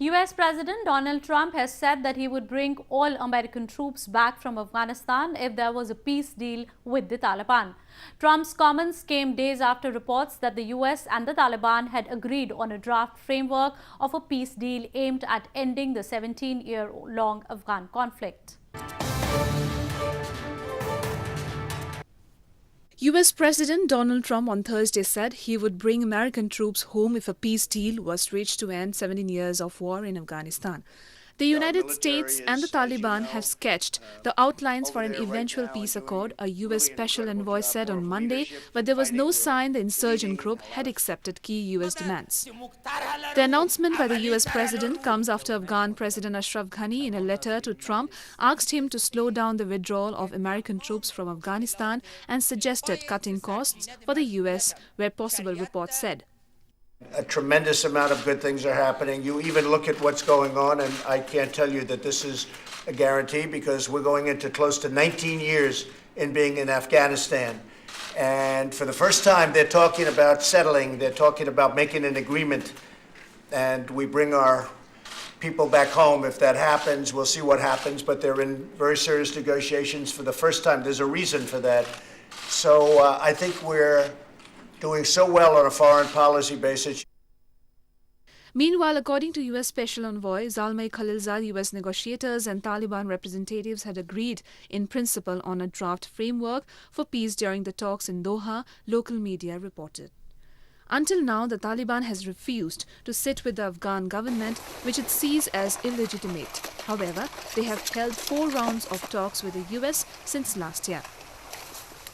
U.S. President Donald Trump has said that he would bring all American troops back from Afghanistan if there was a peace deal with the Taliban. Trump's comments came days after reports that the U.S. and the Taliban had agreed on a draft framework of a peace deal aimed at ending the 17-year-long Afghan conflict. U.S. President Donald Trump on Thursday said he would bring American troops home if a peace deal was reached to end 17 years of war in Afghanistan. The United States and the Taliban have sketched the outlines for an eventual peace accord, a U.S. special envoy said on Monday, but there was no sign the insurgent group had accepted key U.S. demands. The announcement by the U.S. president comes after Afghan President Ashraf Ghani, in a letter to Trump, asked him to slow down the withdrawal of American troops from Afghanistan and suggested cutting costs for the U.S., where possible, reports said. A tremendous amount of good things are happening. You even look at what's going on, and I can't tell you that this is a guarantee because we're going into close to 19 years in being in Afghanistan. And for the first time, they're talking about settling. They're talking about making an agreement. And we bring our people back home. If that happens, we'll see what happens. But they're in very serious negotiations for the first time. There's a reason for that. So I think we're doing so well on a foreign policy basis. Meanwhile, according to U.S. Special Envoy Zalmay Khalilzad, U.S. negotiators and Taliban representatives had agreed in principle on a draft framework for peace during the talks in Doha, local media reported. Until now, the Taliban has refused to sit with the Afghan government, which it sees as illegitimate. However, they have held 4 rounds of talks with the U.S. since last year.